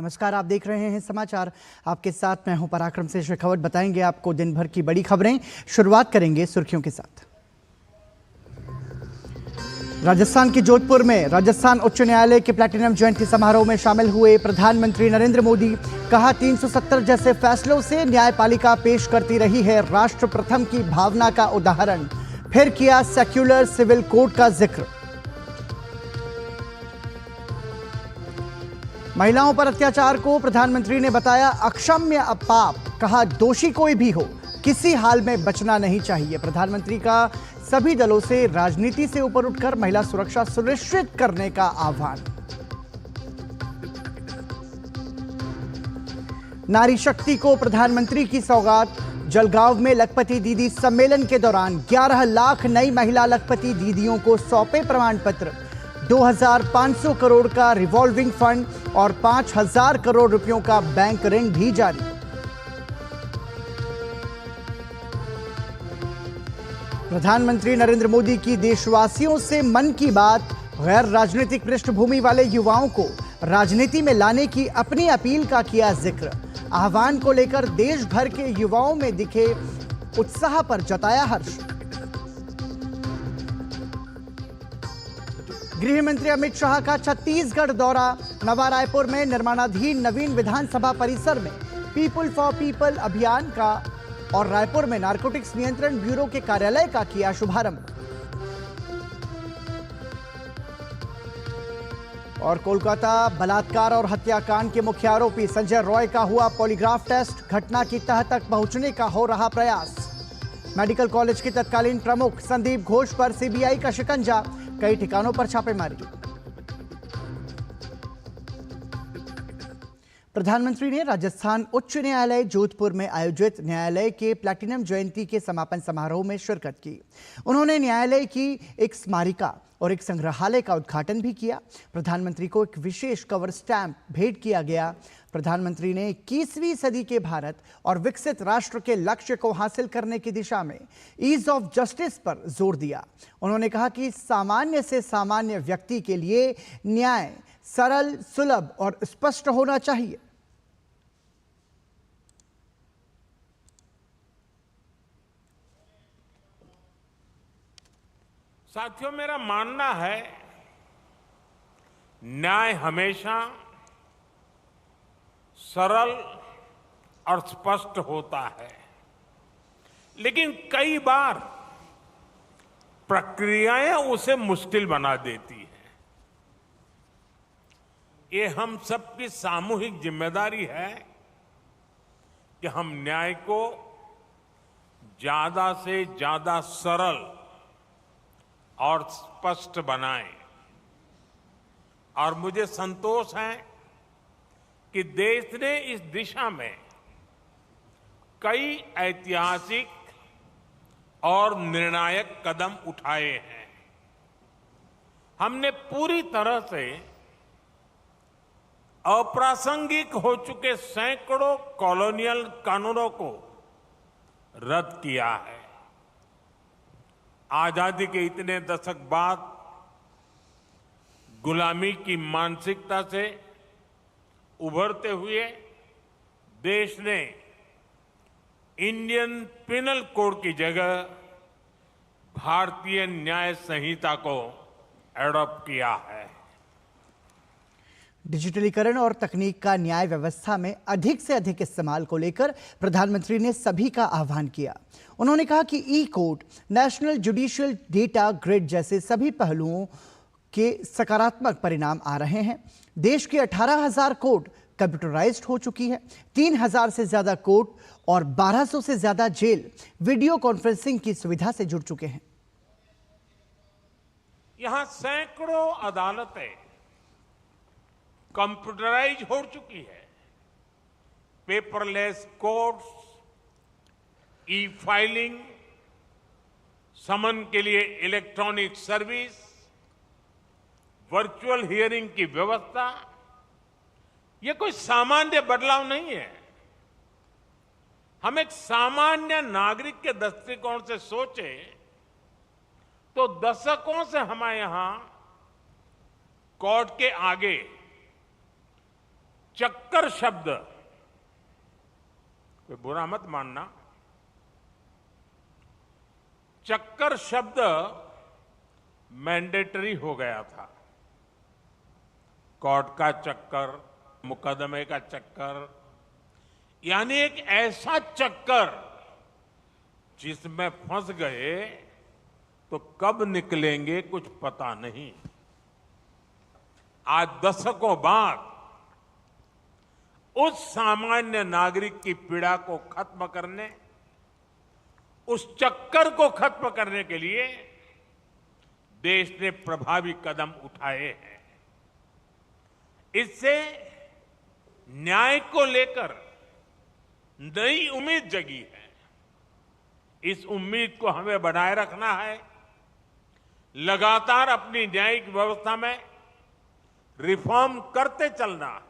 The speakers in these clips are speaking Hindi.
नमस्कार, आप देख रहे हैं समाचार। आपके साथ मैं हूं पराक्रम से शेखावत। बताएंगे आपको दिन भर की बड़ी खबरें। शुरुआत करेंगे सुर्खियों के साथ। राजस्थान के जोधपुर में राजस्थान उच्च न्यायालय के प्लैटिनम जयंती समारोह में शामिल हुए प्रधानमंत्री नरेंद्र मोदी। कहा, 370 जैसे फैसलों से न्यायपालिका पेश करती रही है राष्ट्र प्रथम की भावना का उदाहरण। फिर किया सेक्युलर सिविल कोड का जिक्र। महिलाओं पर अत्याचार को प्रधानमंत्री ने बताया अक्षम्य पाप। कहा, दोषी कोई भी हो, किसी हाल में बचना नहीं चाहिए। प्रधानमंत्री का सभी दलों से राजनीति से ऊपर उठकर महिला सुरक्षा सुनिश्चित करने का आह्वान। नारी शक्ति को प्रधानमंत्री की सौगात। जलगांव में लखपति दीदी सम्मेलन के दौरान 11 लाख नई महिला लखपति दीदियों को सौंपे प्रमाण पत्र। 2500 करोड़ का रिवॉल्विंग फंड और 5000 करोड़ रुपयों का बैंक ऋण भी जारी। प्रधानमंत्री नरेंद्र मोदी की देशवासियों से मन की बात। गैर राजनीतिक पृष्ठभूमि वाले युवाओं को राजनीति में लाने की अपनी अपील का किया जिक्र। आह्वान को लेकर देश भर के युवाओं में दिखे उत्साह पर जताया हर्ष। गृह मंत्री अमित शाह का छत्तीसगढ़ दौरा। नवा रायपुर में निर्माणाधीन नवीन विधानसभा परिसर में पीपल फॉर पीपल अभियान का और रायपुर में नारकोटिक्स नियंत्रण ब्यूरो के कार्यालय का किया शुभारंभ। और कोलकाता बलात्कार और हत्याकांड के मुख्य आरोपी संजय रॉय का हुआ पॉलीग्राफ टेस्ट। घटना की तह तक पहुंचने का हो रहा प्रयास। मेडिकल कॉलेज के तत्कालीन प्रमुख संदीप घोष पर सीबीआई का शिकंजा। कई ठिकानों पर छापेमारी। प्रधानमंत्री ने राजस्थान उच्च न्यायालय जोधपुर में आयोजित न्यायालय के प्लैटिनम जयंती के समापन समारोह में शिरकत की। उन्होंने न्यायालय की एक स्मारिका और एक संग्रहालय का उद्घाटन भी किया। प्रधानमंत्री को एक विशेष कवर स्टैंप भेंट किया गया। प्रधानमंत्री ने 21वीं सदी के भारत और विकसित राष्ट्र के लक्ष्य को हासिल करने की दिशा में ईज ऑफ जस्टिस पर जोर दिया। उन्होंने कहा कि सामान्य से सामान्य व्यक्ति के लिए न्याय सरल, सुलभ और स्पष्ट होना चाहिए। साथियों, मेरा मानना है न्याय हमेशा सरल और स्पष्ट होता है, लेकिन कई बार प्रक्रियाएं उसे मुश्किल बना देती हैं। ये हम सबकी सामूहिक जिम्मेदारी है कि हम न्याय को ज्यादा से ज्यादा सरल और स्पष्ट बनाएं। और मुझे संतोष है कि देश ने इस दिशा में कई ऐतिहासिक और निर्णायक कदम उठाए हैं। हमने पूरी तरह से अप्रासंगिक हो चुके सैकड़ों कॉलोनियल कानूनों को रद्द किया है। आजादी के इतने दशक बाद गुलामी की मानसिकता से उभरते हुए देश ने इंडियन पिनल कोड की जगह भारतीय न्याय संहिता को एडॉप्ट किया है। डिजिटलीकरण और तकनीक का न्याय व्यवस्था में अधिक से अधिक इस्तेमाल को लेकर प्रधानमंत्री ने सभी का आह्वान किया। उन्होंने कहा कि E court, national judicial data grid जैसे सभी पहलुओं के सकारात्मक परिणाम आ रहे हैं। देश की 18,000 कोर्ट कंप्यूटराइज्ड हो चुकी है। 3,000 से ज्यादा कोर्ट और 1,200 से ज्यादा जेल वीडियो कॉन्फ्रेंसिंग की सुविधा से जुड़ चुके हैं। यहां सैकड़ों अदालतें कंप्यूटराइज हो चुकी है। पेपरलेस कोर्ट्स, ई फाइलिंग, समन के लिए इलेक्ट्रॉनिक सर्विस, वर्चुअल हियरिंग की व्यवस्था, ये कोई सामान्य बदलाव नहीं है। हम एक सामान्य नागरिक के दृष्टिकोण से सोचें तो दशकों से हमारे यहां कोर्ट के आगे चक्कर शब्द, कोई बुरा मत मानना, चक्कर शब्द मैंडेटरी हो गया था। कोर्ट का चक्कर, मुकदमे का चक्कर, यानी एक ऐसा चक्कर जिसमें फंस गए तो कब निकलेंगे कुछ पता नहीं। आज दशकों बाद उस सामान्य नागरिक की पीड़ा को खत्म करने, उस चक्कर को खत्म करने के लिए देश ने प्रभावी कदम उठाए हैं। इससे न्याय को लेकर नई उम्मीद जगी है। इस उम्मीद को हमें बनाए रखना है, लगातार अपनी न्यायिक व्यवस्था में रिफॉर्म करते चलना है।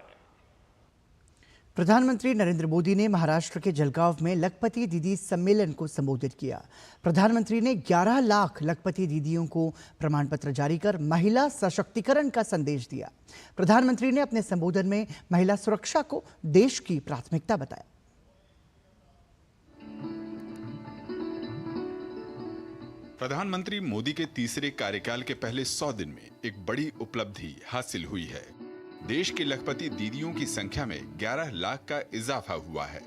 प्रधानमंत्री नरेंद्र मोदी ने महाराष्ट्र के जलगांव में लखपति दीदी सम्मेलन को संबोधित किया। प्रधानमंत्री ने 11 लाख लखपति दीदियों को प्रमाण पत्र जारी कर महिला सशक्तिकरण का संदेश दिया। प्रधानमंत्री ने अपने संबोधन में महिला सुरक्षा को देश की प्राथमिकता बताया। प्रधानमंत्री मोदी के तीसरे कार्यकाल के पहले 100 दिन में एक बड़ी उपलब्धि हासिल हुई है। देश की लखपति दीदियों की संख्या में 11 लाख का इजाफा हुआ है।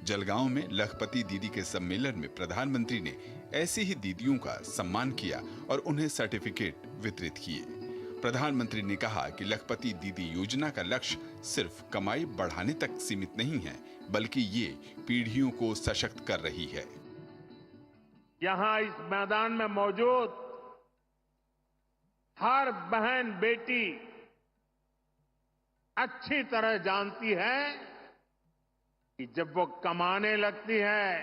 जलगांव में लखपति दीदी के सम्मेलन में प्रधानमंत्री ने ऐसी ही दीदियों का सम्मान किया और उन्हें सर्टिफिकेट वितरित किए। प्रधानमंत्री ने कहा कि लखपति दीदी योजना का लक्ष्य सिर्फ कमाई बढ़ाने तक सीमित नहीं है, बल्कि ये पीढ़ियों को सशक्त कर रही है। यहां इस मैदान में मौजूद हर बहन बेटी अच्छी तरह जानती है कि जब वो कमाने लगती है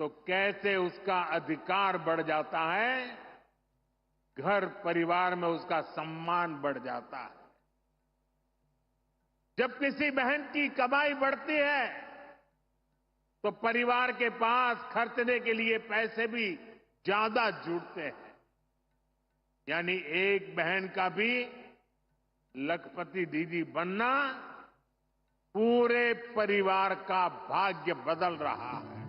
तो कैसे उसका अधिकार बढ़ जाता है, घर परिवार में उसका सम्मान बढ़ जाता है। जब किसी बहन की कमाई बढ़ती है तो परिवार के पास खर्चने के लिए पैसे भी ज्यादा जुड़ते हैं। यानी एक बहन का भी लखपति दीदी बनना पूरे परिवार का भाग्य बदल रहा है।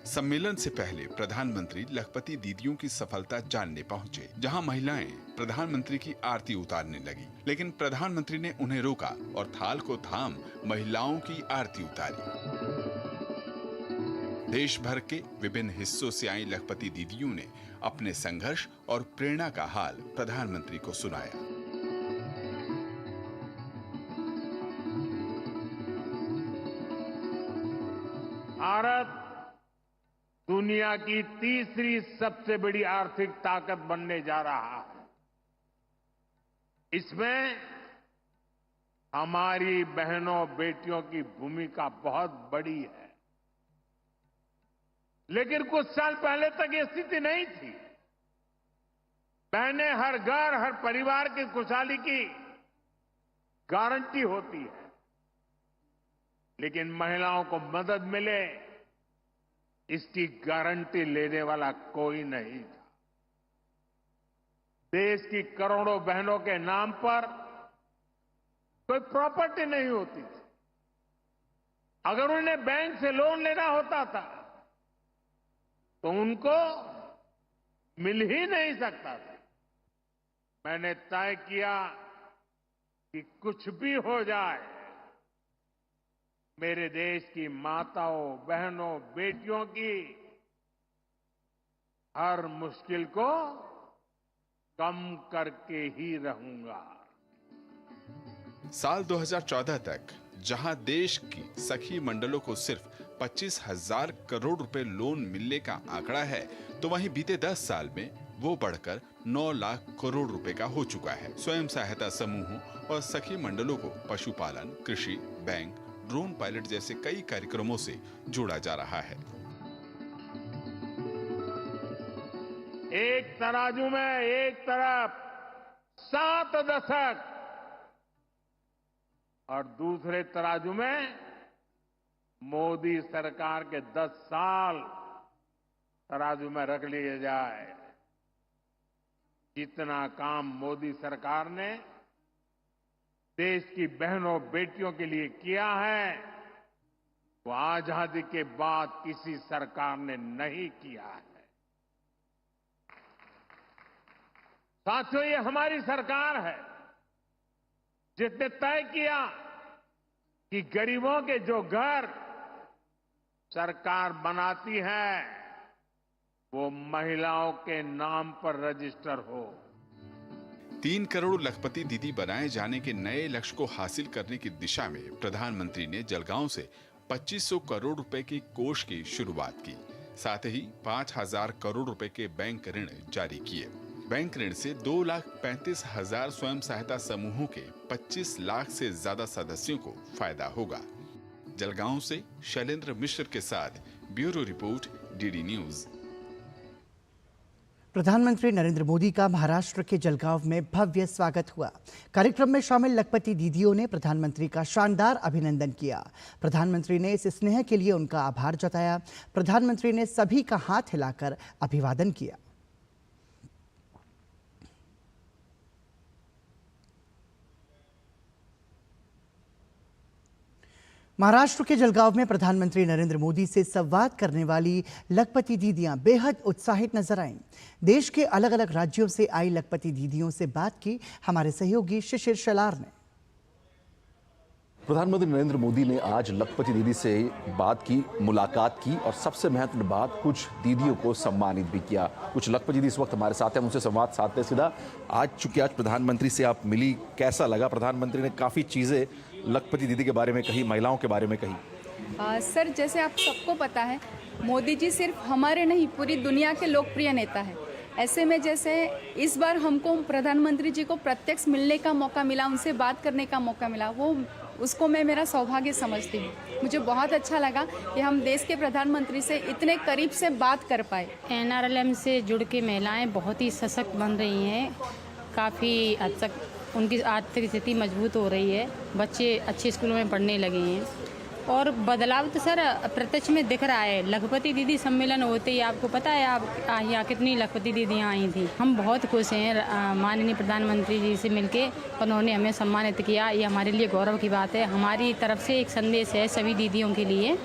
सम्मेलन से पहले प्रधानमंत्री लखपति दीदियों की सफलता जानने पहुंचे, जहां महिलाएं प्रधानमंत्री की आरती उतारने लगी, लेकिन प्रधानमंत्री ने उन्हें रोका और थाल को थाम महिलाओं की आरती उतारी। देश भर के विभिन्न हिस्सों से आई लखपति दीदियों ने अपने संघर्ष और प्रेरणा का हाल प्रधानमंत्री को सुनाया। भारत दुनिया की तीसरी सबसे बड़ी आर्थिक ताकत बनने जा रहा है। इसमें हमारी बहनों बेटियों की भूमिका बहुत बड़ी है। लेकिन कुछ साल पहले तक ये स्थिति नहीं थी। बहनें हर घर, हर परिवार की खुशहाली की गारंटी होती है, लेकिन महिलाओं को मदद मिले इसकी गारंटी लेने वाला कोई नहीं था। देश की करोड़ों बहनों के नाम पर कोई प्रॉपर्टी नहीं होती थी। अगर उन्हें बैंक से लोन लेना होता था तो उनको मिल ही नहीं सकता था। मैंने तय किया कि कुछ भी हो जाए, मेरे देश की माताओं, बहनों, बेटियों की हर मुश्किल को कम करके ही रहूंगा। साल 2014 तक जहां देश की सखी मंडलों को सिर्फ 25,000 करोड़ रुपए लोन मिलने का आंकड़ा है, तो वहीं बीते 10 साल में वो बढ़कर 9 लाख करोड़ रुपए का हो चुका है। स्वयं सहायता समूहों और सखी मंडलों को पशुपालन, कृषि, बैंक, ड्रोन पायलट जैसे कई कार्यक्रमों से जोड़ा जा रहा है। एक तराजू में एक तरफ 7 दशक और दूसरे तराजू में मोदी सरकार के 10 साल तराजू में रख लिए जाए जितना काम मोदी सरकार ने देश की बहनों बेटियों के लिए किया है वो आजादी के बाद किसी सरकार ने नहीं किया है। साथियों, ये हमारी सरकार है जिसने तय किया कि गरीबों के जो घर सरकार बनाती है वो महिलाओं के नाम पर रजिस्टर हो। 3 करोड़ लखपति दीदी बनाए जाने के नए लक्ष्य को हासिल करने की दिशा में प्रधानमंत्री ने जलगांव से 2500 करोड़ रुपए के कोष की शुरुआत की। साथ ही 5000 करोड़ रुपए के बैंक ऋण जारी किए। बैंक ऋण से 2,35,000 स्वयं सहायता समूहों के 25 लाख से ज्यादा सदस्यों को फायदा होगा। जलगांव से शैलेंद्र मिश्र के साथ ब्यूरो रिपोर्ट, डीडी न्यूज। प्रधानमंत्री नरेंद्र मोदी का महाराष्ट्र के जलगांव में भव्य स्वागत हुआ। कार्यक्रम में शामिल लखपति दीदियों ने प्रधानमंत्री का शानदार अभिनंदन किया। प्रधानमंत्री ने इस स्नेह के लिए उनका आभार जताया। प्रधानमंत्री ने सभी का हाथ हिलाकर अभिवादन किया। महाराष्ट्र के जलगांव में प्रधानमंत्री नरेंद्र मोदी से संवाद करने वाली लखपति दीदियां बेहद उत्साहित नजर आईं। देश के अलग अलग राज्यों से आई लखपति दीदियों से बात की हमारे सहयोगी शिशिर शलार ने। प्रधानमंत्री नरेंद्र मोदी ने आज लखपति दीदी से बात की, मुलाकात की और सबसे महत्वपूर्ण बात, कुछ दीदियों को सम्मानित भी किया। कुछ लखपति दीदी इस वक्त हमारे साथ हैं, उनसे संवाद साधते सीधा। आज प्रधानमंत्री से आप मिली, कैसा लगा? प्रधानमंत्री ने काफ़ी चीज़ें लखपति दीदी के बारे में कही, महिलाओं के बारे में कही। सर, जैसे आप सबको पता है, मोदी जी सिर्फ हमारे नहीं पूरी दुनिया के लोकप्रिय नेता है। ऐसे में जैसे इस बार हमको प्रधानमंत्री जी को प्रत्यक्ष मिलने का मौका मिला, उनसे बात करने का मौका मिला, वो उसको मैं मेरा सौभाग्य समझती हूँ। मुझे बहुत अच्छा लगा कि हम देश के प्रधानमंत्री से इतने करीब से बात कर पाए। NRLM से जुड़ के महिलाएं बहुत ही सशक्त बन रही हैं। काफ़ी हद तक उनकी आर्थिक स्थिति मजबूत हो रही है। बच्चे अच्छे स्कूलों में पढ़ने लगे हैं और बदलाव तो सर प्रत्यक्ष में दिख रहा है। लखपति दीदी सम्मेलन होते ही आपको पता है आप यहाँ कितनी लखपति दीदियाँ आई थी। हम बहुत खुश हैं माननीय प्रधानमंत्री जी से मिलके, उन्होंने हमें सम्मानित किया। ये हमारे लिए गौरव की बात है। हमारी तरफ से एक संदेश है सभी दीदियों के लिए,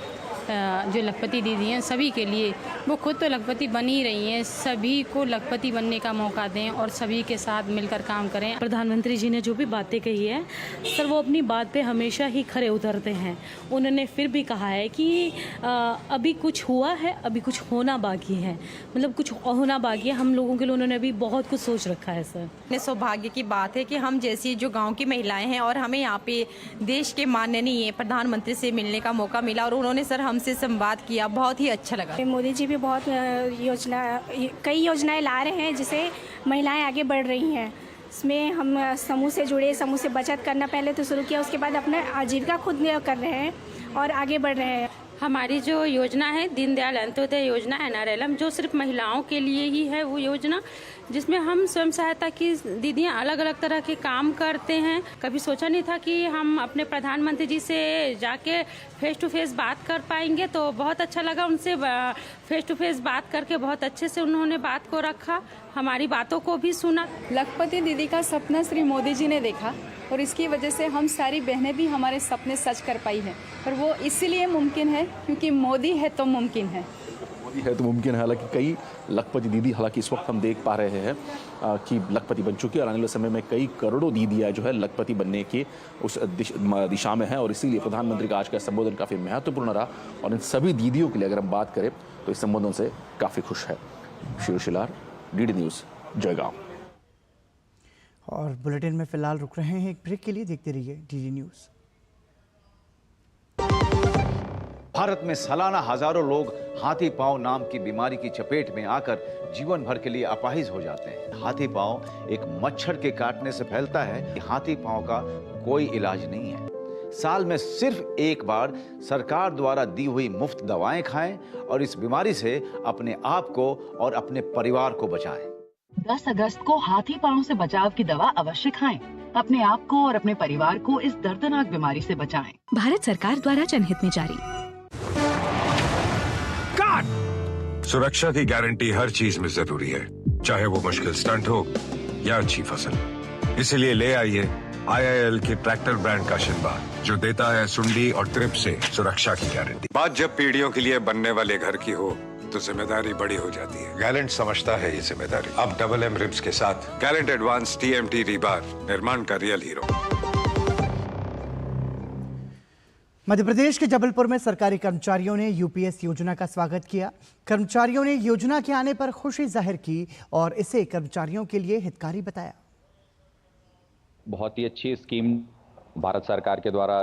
जो लखपति दीदी हैं सभी के लिए। वो खुद तो लखपति बन ही रही हैं, सभी को लखपति बनने का मौका दें और सभी के साथ मिलकर काम करें। प्रधानमंत्री जी ने जो भी बातें कही है सर, वो अपनी बात पे हमेशा ही खरे उतरते हैं। उन्होंने फिर भी कहा है कि अभी कुछ हुआ है, अभी कुछ होना बाकी है, मतलब कुछ होना बाकी है। हम लोगों के लिए उन्होंने अभी बहुत कुछ सोच रखा है सर। सौभाग्य की बात है कि हम जैसी जो गाँव की महिलाएं हैं और हमें यहाँ पे देश के माननीय प्रधानमंत्री से मिलने का मौका मिला और उन्होंने सर हमसे संवाद किया, बहुत ही अच्छा लगा। मोदी जी भी बहुत कई योजनाएं ला रहे हैं जिससे महिलाएं आगे बढ़ रही हैं। इसमें हम समूह से जुड़े, समूह से बचत करना पहले तो शुरू किया, उसके बाद अपना आजीविका खुद कर रहे हैं और आगे बढ़ रहे हैं। हमारी जो योजना है दीनदयाल अंत्योदय योजना NRLM, जो सिर्फ महिलाओं के लिए ही है वो योजना, जिसमें हम स्वयं सहायता की दीदियाँ अलग अलग तरह के काम करते हैं। कभी सोचा नहीं था कि हम अपने प्रधानमंत्री जी से जाके फेस टू फेस बात कर पाएंगे, तो बहुत अच्छा लगा। उनसे फेस टू फेस बात करके बहुत अच्छे से उन्होंने बात को रखा, हमारी बातों को भी सुना। लखपति दीदी का सपना श्री मोदी जी ने देखा और इसकी वजह से हम सारी बहनें भी हमारे सपने सच कर पाई हैं। और वो इसीलिए मुमकिन है क्योंकि मोदी है तो मुमकिन है। मोदी है तो मुमकिन है। हालांकि कई लखपति दीदी, हालांकि इस वक्त हम देख पा रहे हैं कि लखपति बन चुकी है और आने वाले समय में कई करोड़ों दीदियाँ जो है लखपति बनने की उस दिशा में है। और इसीलिए प्रधानमंत्री का आज का संबोधन काफ़ी महत्वपूर्ण रहा और इन सभी दीदियों के लिए अगर हम बात करें तो इस संबोधन से काफ़ी खुश है। Shiv Shilar, DD news, Jaigaon. और बुलेटिन में फिलहाल रुक रहे हैं एक ब्रेक के लिए। देखते रहिए डीडी न्यूज़। भारत में सालाना हजारों लोग हाथी पांव नाम की बीमारी की चपेट में आकर जीवन भर के लिए अपाहिज हो जाते हैं। हाथी पांव एक मच्छर के काटने से फैलता है। हाथी पांव का कोई इलाज नहीं है। साल में सिर्फ एक बार सरकार द्वारा दी हुई मुफ्त दवाएं खाएं और इस बीमारी से अपने आप को और अपने परिवार को बचाएं। 10 अगस्त को हाथी पांव से बचाव की दवा अवश्य खाएं। अपने आप को और अपने परिवार को इस दर्दनाक बीमारी से बचाएं। भारत सरकार द्वारा जनहित में जारी। सुरक्षा की गारंटी हर चीज में जरूरी है, चाहे वो मुश्किल स्टंट हो या अच्छी फसल, इसलिए ले आइए IIL के ट्रैक्टर ब्रांड का शिनबा, जो देता है सुंडी और ट्रिप से सुरक्षा की गारंटी। बात जब पीढ़ियों के लिए बनने वाले घर की हो तो जिम्मेदारी बड़ी हो जाती है। गैलेंट समझता है ये जिम्मेदारी। अब डबल M रिब्स के साथ गैलेंट एडवांस TMT रीबार, निर्माण का रियल हीरो। मध्य प्रदेश के जबलपुर में सरकारी कर्मचारियों ने UPS योजना का स्वागत किया। कर्मचारियों ने योजना के आने पर खुशी जाहिर की और इसे कर्मचारियों के लिए हितकारी बताया। बहुत ही अच्छी स्कीम भारत सरकार के द्वारा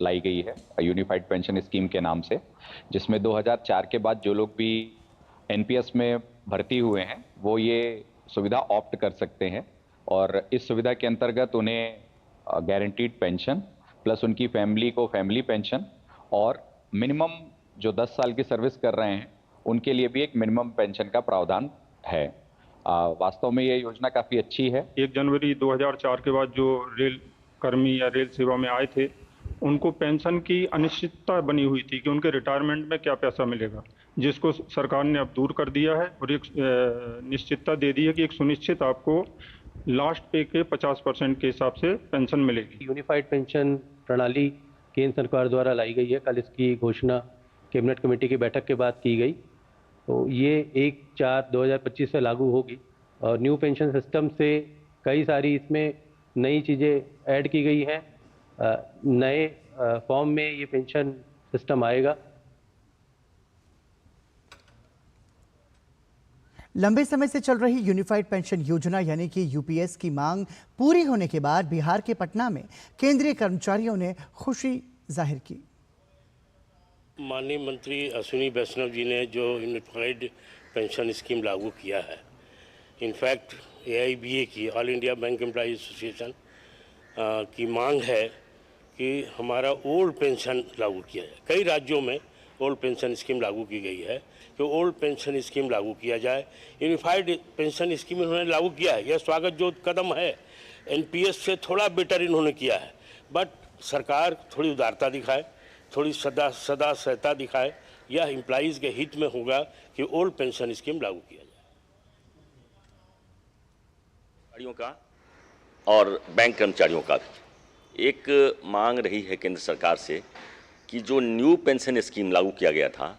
लाई गई है, यूनिफाइड पेंशन स्कीम के नाम से, जिसमें 2004 के बाद जो लोग भी NPS में भर्ती हुए हैं वो ये सुविधा ऑप्ट कर सकते हैं और इस सुविधा के अंतर्गत उन्हें गारंटीड पेंशन प्लस उनकी फैमिली को फैमिली पेंशन और मिनिमम जो 10 साल की सर्विस कर रहे हैं उनके लिए भी एक मिनिमम पेंशन का प्रावधान है। वास्तव में ये योजना काफ़ी अच्छी है। 1 जनवरी 2004 के बाद जो रेल कर्मी या रेल सेवा में आए थे उनको पेंशन की अनिश्चितता बनी हुई थी कि उनके रिटायरमेंट में क्या पैसा मिलेगा, जिसको सरकार ने अब दूर कर दिया है और एक निश्चितता दे दी है कि एक सुनिश्चित आपको लास्ट पे के 50% के हिसाब से पेंशन मिलेगी। यूनिफाइड पेंशन प्रणाली केंद्र सरकार द्वारा लाई गई है। कल इसकी घोषणा कैबिनेट कमेटी की बैठक के बाद की गई, तो ये 1/4/2025 से लागू होगी और न्यू पेंशन सिस्टम से कई सारी इसमें नई चीज़ें ऐड की गई हैं। नए फॉर्म में ये पेंशन सिस्टम आएगा। लंबे समय से चल रही यूनिफाइड पेंशन योजना यानी कि UPS की मांग पूरी होने के बाद बिहार के पटना में केंद्रीय कर्मचारियों ने खुशी जाहिर की। माननीय मंत्री अश्विनी वैष्णव जी ने जो यूनिफाइड पेंशन स्कीम लागू किया है, इनफैक्ट AIBA की, all India bank employees association की मांग है कि हमारा ओल्ड पेंशन लागू किया जाए। कई राज्यों में ओल्ड पेंशन स्कीम लागू की गई है, कि ओल्ड पेंशन स्कीम लागू किया जाए। यूनिफाइड पेंशन स्कीम इन्होंने लागू किया है, यह स्वागत जो कदम है। NPS से थोड़ा बेटर इन्होंने किया है, बट सरकार थोड़ी उदारता दिखाए, थोड़ी सदा सहता दिखाए। यह एम्प्लॉइज़ के हित में होगा कि ओल्ड पेंशन स्कीम लागू किया जाए। कर्मचारियों का और बैंक कर्मचारियों का भी एक मांग रही है केंद्र सरकार से कि जो न्यू पेंशन स्कीम लागू किया गया था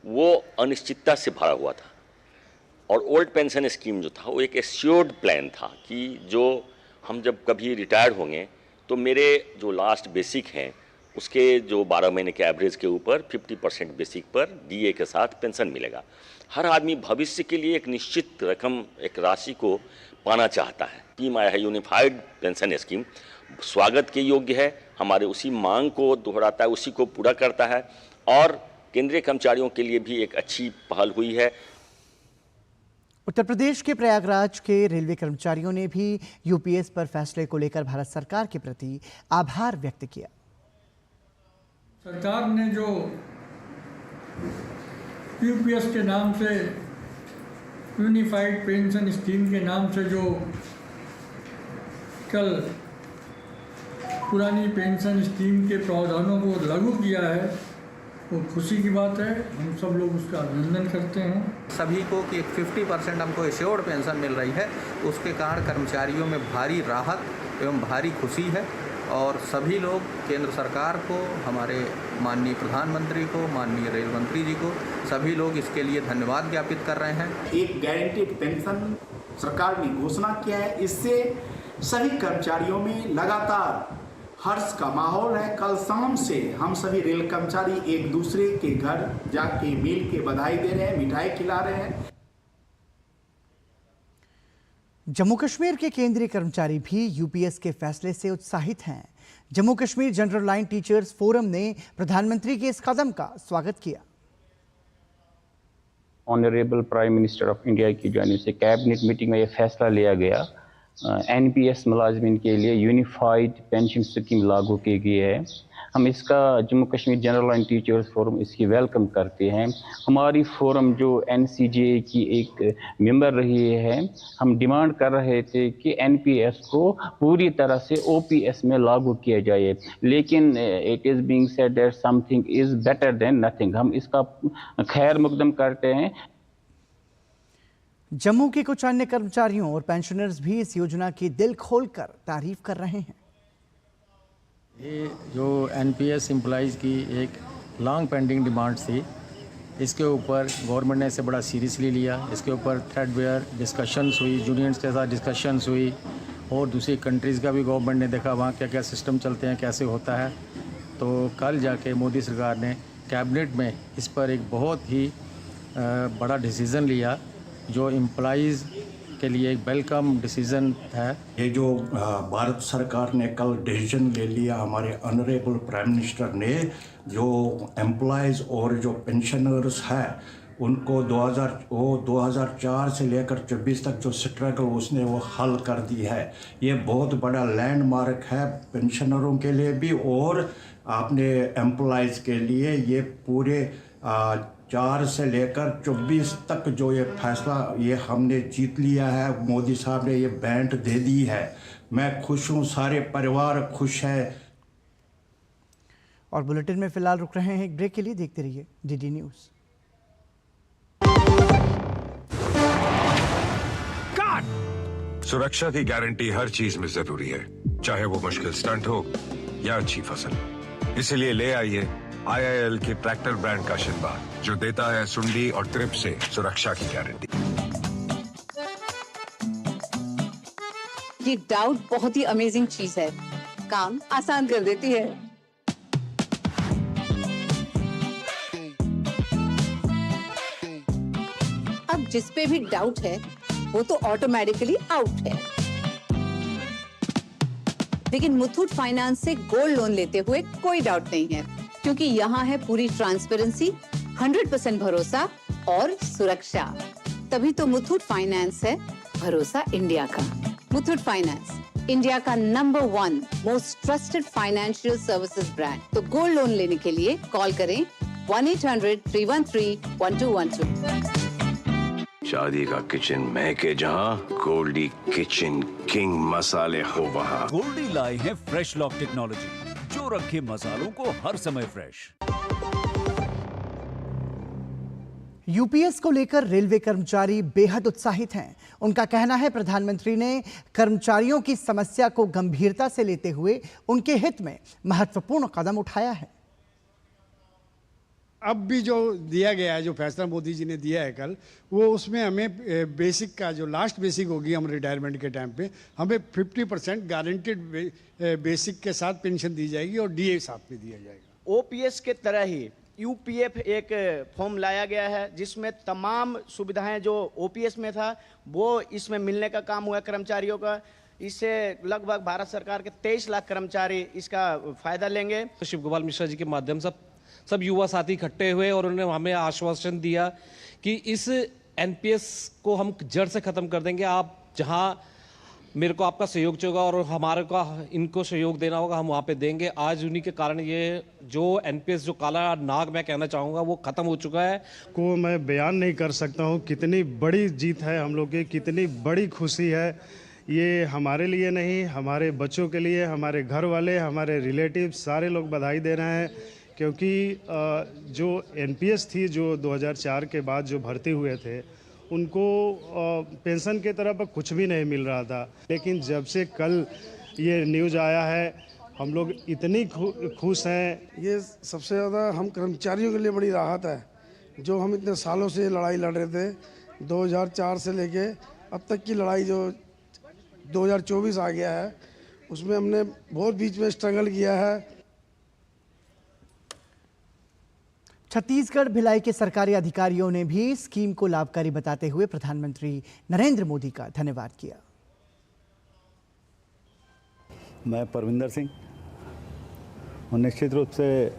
वो अनिश्चितता से भरा हुआ था और ओल्ड पेंशन स्कीम जो था वो एक एश्योर्ड प्लान था कि जो हम जब कभी रिटायर्ड होंगे तो मेरे जो लास्ट बेसिक हैं उसके जो 12 महीने के एवरेज के ऊपर 50% बेसिक पर DA के साथ पेंशन मिलेगा। हर आदमी भविष्य के लिए एक निश्चित रकम, एक राशि को पाना चाहता है। स्कीम आया है यूनिफाइड पेंशन स्कीम, स्वागत के योग्य है। हमारे उसी मांग को दोहराता है, उसी को पूरा करता है और केंद्रीय कर्मचारियों के लिए भी एक अच्छी पहल हुई है। उत्तर प्रदेश के प्रयागराज के रेलवे कर्मचारियों ने भी UPS पर फैसले को लेकर भारत सरकार के प्रति आभार व्यक्त किया। सरकार ने जो UPS के नाम से, यूनिफाइड पेंशन स्कीम के नाम से जो कल पुरानी पेंशन स्कीम के प्रावधानों को लागू किया है, वो खुशी की बात है। हम सब लोग उसका अभिनंदन करते हैं। सभी को कि 50% हमको एश्योर्ड पेंशन मिल रही है, उसके कारण कर्मचारियों में भारी राहत एवं भारी खुशी है और सभी लोग केंद्र सरकार को, हमारे माननीय प्रधानमंत्री को, माननीय रेल मंत्री जी को, सभी लोग इसके लिए धन्यवाद ज्ञापित कर रहे हैं। एक गारंटीड पेंशन सरकार ने घोषणा किया है, इससे सभी कर्मचारियों में लगातार हर्ष का माहौल है। कल शाम से हम सभी रेल कर्मचारी एक दूसरे के घर जाके मिल के बधाई दे रहे हैं, मिठाई खिला रहे हैं। जम्मू कश्मीर के केंद्रीय कर्मचारी भी UPS के फैसले से उत्साहित हैं। Jammu Kashmir general line teachers forum ने प्रधानमंत्री के इस कदम का स्वागत किया। Honourable prime minister of India की जानिब से कैबिनेट मीटिंग में यह फैसला लिया गया, NPS मुलाजमिन के लिए यूनिफाइड पेंशन स्कीम लागू की गई है। हम इसका Jammu Kashmir general line teachers forum इसकी वेलकम करते हैं। हमारी फोरम जो NCGA की एक मेंबर रही है, हम डिमांड कर रहे थे कि NPS को पूरी तरह से OPS में लागू किया जाए, लेकिन it is being said that something is better than nothing. हम इसका खैर मकदम करते हैं। जम्मू के कुछ अन्य कर्मचारियों और पेंशनर्स भी इस योजना की दिल खोलकर तारीफ कर रहे हैं। ये जो एनपीएस एम्प्लॉइज़ की एक लॉन्ग पेंडिंग डिमांड थी, इसके ऊपर गवर्नमेंट ने इसे बड़ा सीरियसली लिया। इसके ऊपर थ्रेडवेयर डिस्कशंस हुई, यूनियंस के साथ डिस्कशंस हुई और दूसरी कंट्रीज़ का भी गवर्नमेंट ने देखा वहाँ क्या क्या सिस्टम चलते हैं, कैसे होता है। तो कल जाके मोदी सरकार ने कैबिनेट में इस पर एक बहुत ही बड़ा डिसीज़न लिया, जो एम्प्लॉइज़ के लिए एक वेलकम डिसीज़न है। ये जो भारत सरकार ने कल डिसीजन ले लिया, हमारे ऑनरेबल प्राइम मिनिस्टर ने, जो एम्प्लॉइज़ और जो पेंशनर्स हैं उनको 2004 से लेकर 24 तक जो स्ट्रगल उसने वो हल कर दी है। ये बहुत बड़ा लैंडमार्क है पेंशनरों के लिए भी और अपने एम्प्लॉइज़ के लिए। ये पूरे 4 से लेकर 24 तक जो ये फैसला ये हमने जीत लिया है, मोदी साहब ने ये बैंड दे दी है। मैं खुश हूँ, सारे परिवार खुश है। और बुलेटिन में फिलहाल रुक रहे हैं एक ब्रेक के लिए। देखते रहिए डीडी न्यूज़। सुरक्षा की गारंटी हर चीज में जरूरी है, चाहे वो मुश्किल स्टंट हो या अच्छी फसल। इसीलिए ले आइए IIL के ट्रैक्टर ब्रांड का शिनबा, जो देता है सुंडी और ट्रिप से सुरक्षा की गारंटी। ये डाउट बहुत ही अमेजिंग चीज है, काम आसान कर देती है। अब जिस पे भी डाउट है वो तो ऑटोमेटिकली आउट है। लेकिन मुथूट फाइनेंस से गोल्ड लोन लेते हुए कोई डाउट नहीं है, क्योंकि यहाँ है पूरी ट्रांसपेरेंसी, 100% भरोसा और सुरक्षा। तभी तो मुथूट फाइनेंस है भरोसा इंडिया का। मुथूट फाइनेंस, इंडिया का number 1 most trusted financial services brand. तो गोल्ड लोन लेने के लिए कॉल करें 1-800-313-1212। शादी का किचन महके जहाँ, गोल्डी किचन किंग मसाले हो वहाँ। गोल्डी लाए हैं फ्रेश लॉक टेक्नोलॉजी, जो रखे मसालों को हर समय फ्रेश। यूपीएस को लेकर रेलवे कर्मचारी बेहद उत्साहित हैं। उनका कहना है प्रधानमंत्री ने कर्मचारियों की समस्या को गंभीरता से लेते हुए उनके हित में महत्वपूर्ण कदम उठाया है। अब भी जो दिया गया है, जो फैसला मोदी जी ने दिया है कल, वो उसमें हमें बेसिक का जो लास्ट बेसिक होगी हम रिटायरमेंट के टाइम पे, हमें 50% गारंटेड बेसिक के साथ पेंशन दी जाएगी और डीए साथ में दिया जाएगा। ओपीएस के तरह ही यूपीएफ एक फॉर्म लाया गया है, जिसमें तमाम सुविधाएं जो ओपीएस में था वो इसमें मिलने का काम हुआ कर्मचारियों का। इससे लगभग भारत सरकार के 23 लाख कर्मचारी इसका फायदा लेंगे। शिव गोपाल मिश्रा जी के माध्यम से सब युवा साथी इकट्ठे हुए और उन्होंने हमें आश्वासन दिया कि इस एनपीएस को हम जड़ से खत्म कर देंगे। आप जहां मेरे को आपका सहयोग चाहिए और हमारे को इनको सहयोग देना होगा, हम वहां पे देंगे। आज उन्हीं के कारण ये जो एनपीएस, जो काला नाग मैं कहना चाहूँगा, वो खत्म हो चुका है। को मैं बयान नहीं कर सकता हूँ कितनी बड़ी जीत है हम लोग की, कितनी बड़ी खुशी है। ये हमारे लिए नहीं, हमारे बच्चों के लिए, हमारे घर वाले, हमारे रिलेटिव सारे लोग बधाई दे रहे हैं, क्योंकि जो एनपीएस थी, जो 2004 के बाद जो भर्ती हुए थे, उनको पेंशन के तरफ कुछ भी नहीं मिल रहा था। लेकिन जब से कल ये न्यूज़ आया है, हम लोग इतनी खुश हैं। ये सबसे ज़्यादा हम कर्मचारियों के लिए बड़ी राहत है। जो हम इतने सालों से लड़ाई लड़ रहे थे, 2004 से लेके अब तक की लड़ाई जो 2024 आ गया है, उसमें हमने बहुत बीच में स्ट्रगल किया है। छत्तीसगढ़ भिलाई के सरकारी अधिकारियों ने भी स्कीम को लाभकारी बताते हुए प्रधानमंत्री नरेंद्र मोदी का धन्यवाद किया। मैं परविंदर सिंह, और निश्चित रूप से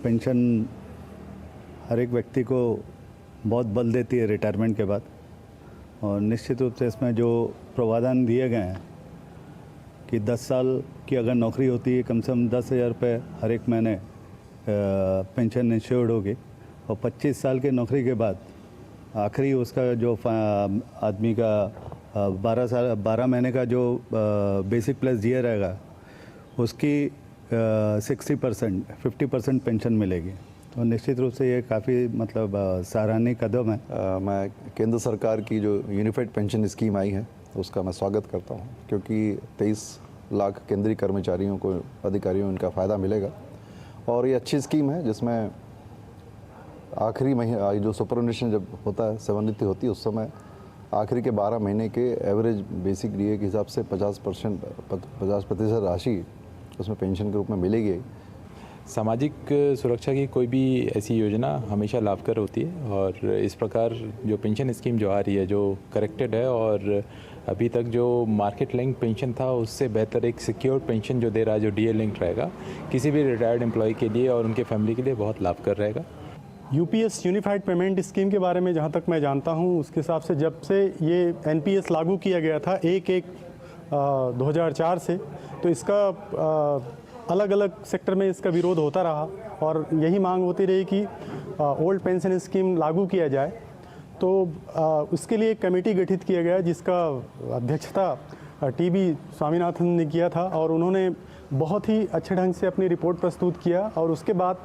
पेंशन हर एक व्यक्ति को बहुत बल देती है रिटायरमेंट के बाद, और निश्चित रूप से इसमें जो प्रावधान दिए गए हैं कि 10 साल की अगर नौकरी होती है, कम से कम 10,000 रुपये हर एक महीने पेंशन इंश्योर्ड होगी, और 25 साल की नौकरी के बाद आखिरी उसका जो आदमी का 12 महीने का जो बेसिक प्लस दिया रहेगा, उसकी 50% पेंशन मिलेगी। तो निश्चित रूप से ये काफ़ी मतलब सराहनीय कदम है। मैं केंद्र सरकार की जो यूनिफाइड पेंशन स्कीम आई है उसका मैं स्वागत करता हूँ, क्योंकि 23 लाख केंद्रीय कर्मचारियों को, अधिकारियों, इनका फ़ायदा मिलेगा। और ये अच्छी स्कीम है जिसमें आखिरी महीना जो सुपरनुशन जब होता है, सेवानिवृत्ति होती है, उस समय आखिरी के 12 महीने के एवरेज बेसिक डीए के हिसाब से 50% राशि उसमें पेंशन के रूप में मिलेगी। सामाजिक सुरक्षा की कोई भी ऐसी योजना हमेशा लाभकर होती है, और इस प्रकार जो पेंशन स्कीम जो आ रही है, जो करेक्टेड है, और अभी तक जो मार्केट लिंक पेंशन था उससे बेहतर एक सिक्योर्ड पेंशन जो दे रहा है, जो डीए लिंक रहेगा, किसी भी रिटायर्ड एम्प्लॉय के लिए और उनके फैमिली के लिए बहुत लाभकर रहेगा। यूपीएस यूनिफाइड पेमेंट स्कीम के बारे में जहाँ तक मैं जानता हूँ, उसके हिसाब से जब से ये एनपीएस लागू किया गया था 1/1/2004 से, तो इसका अलग अलग सेक्टर में इसका विरोध होता रहा और यही मांग होती रही कि ओल्ड पेंशन स्कीम लागू किया जाए। तो उसके लिए एक कमेटी गठित किया गया जिसका अध्यक्षता टीबी स्वामीनाथन ने किया था, और उन्होंने बहुत ही अच्छे ढंग से अपनी रिपोर्ट प्रस्तुत किया। और उसके बाद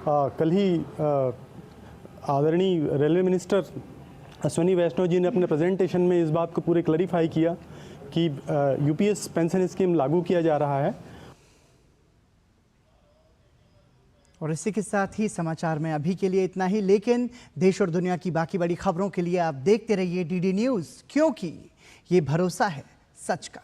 कल ही आदरणीय रेलवे मिनिस्टर अश्विनी वैष्णव जी ने अपने प्रेजेंटेशन में इस बात को पूरे क्लैरिफाई किया कि यूपीएस पेंशन स्कीम लागू किया जा रहा है। और इसी के साथ ही समाचार में अभी के लिए इतना ही, लेकिन देश और दुनिया की बाकी बड़ी खबरों के लिए आप देखते रहिए डीडी न्यूज़, क्योंकि ये भरोसा है सच का।